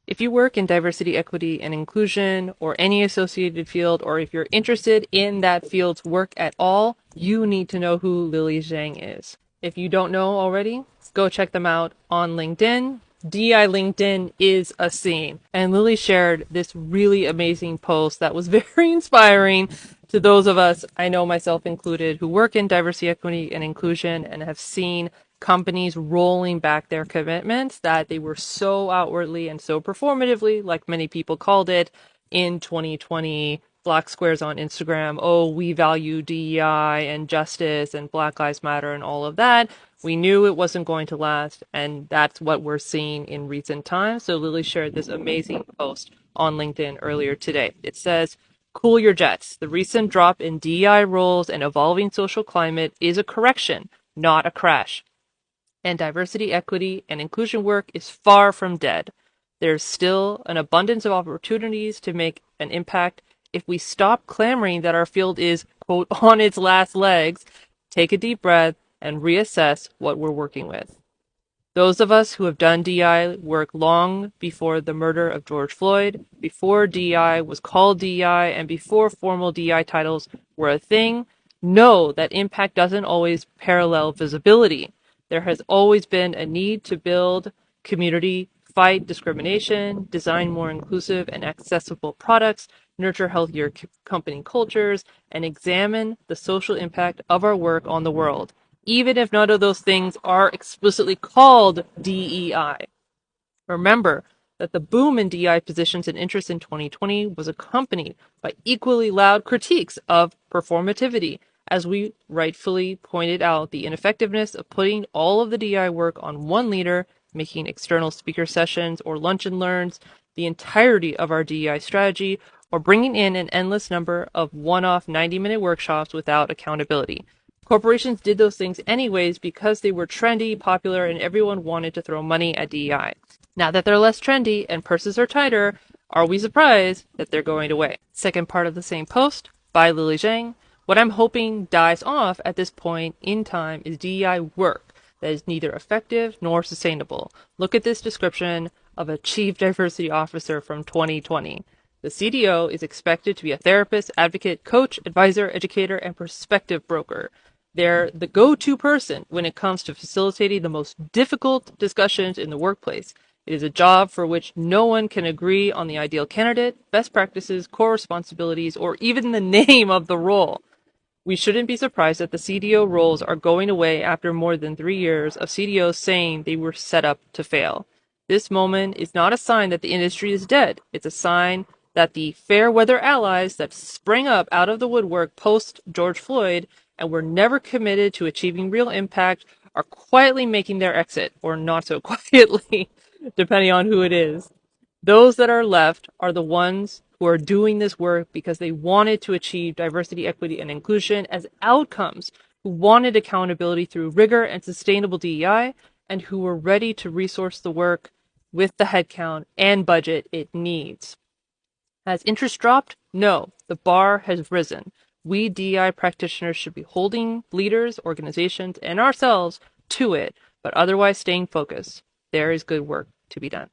If you work in diversity, equity, and inclusion, or any associated field, or if you're interested in that field's work at all, you need to know who Lily Zheng is. If you don't know already, go check them out on LinkedIn. DEI LinkedIn is a scene. And Lily shared this really amazing post that was very inspiring to those of us, I know myself included, who work in diversity, equity, and inclusion and have seen companies rolling back their commitments that they were so outwardly and so performatively, like many people called it, in 2020. Black squares on Instagram, oh, we value DEI and justice and Black Lives Matter and all of that. We knew it wasn't going to last, and that's what we're seeing in recent times. So Lily shared this amazing post on LinkedIn earlier today. It says, "Cool your jets. The recent drop in DEI roles and evolving social climate is a correction, not a crash. And diversity, equity, and inclusion work is far from dead. There's still an abundance of opportunities to make an impact if we stop clamoring that our field is, quote, on its last legs, take a deep breath, and reassess what we're working with." Those of us who have done DEI work long before the murder of George Floyd, before DEI was called DEI, and before formal DEI titles were a thing, know that impact doesn't always parallel visibility. There has always been a need to build community, fight discrimination, design more inclusive and accessible products, nurture healthier company cultures, and examine the social impact of our work on the world, even if none of those things are explicitly called DEI. Remember that the boom in DEI positions and interest in 2020 was accompanied by equally loud critiques of performativity, as we rightfully pointed out the ineffectiveness of putting all of the DEI work on one leader, making external speaker sessions or lunch and learns the entirety of our DEI strategy, or bringing in an endless number of one-off 90-minute workshops without accountability. Corporations did those things anyways because they were trendy, popular, and everyone wanted to throw money at DEI. Now that they're less trendy and purses are tighter, are we surprised that they're going away? Second part of the same post by Lily Zheng. What I'm hoping dies off at this point in time is DEI work that is neither effective nor sustainable. Look at this description of a Chief Diversity Officer from 2020. The CDO is expected to be a therapist, advocate, coach, advisor, educator, and perspective broker. They're the go-to person when it comes to facilitating the most difficult discussions in the workplace. It is a job for which no one can agree on the ideal candidate, best practices, core responsibilities, or even the name of the role. We shouldn't be surprised that the CDO roles are going away after more than 3 years of CDOs saying they were set up to fail. This moment is not a sign that the industry is dead. It's a sign that the fair weather allies that sprang up out of the woodwork post George Floyd and were never committed to achieving real impact are quietly making their exit, or not so quietly, depending on who it is. Those that are left are the ones who are doing this work because they wanted to achieve diversity, equity, and inclusion as outcomes, who wanted accountability through rigor and sustainable DEI, and who were ready to resource the work with the headcount and budget it needs. Has interest dropped? No, the bar has risen. We DEI practitioners should be holding leaders, organizations, and ourselves to it, but otherwise staying focused. There is good work to be done.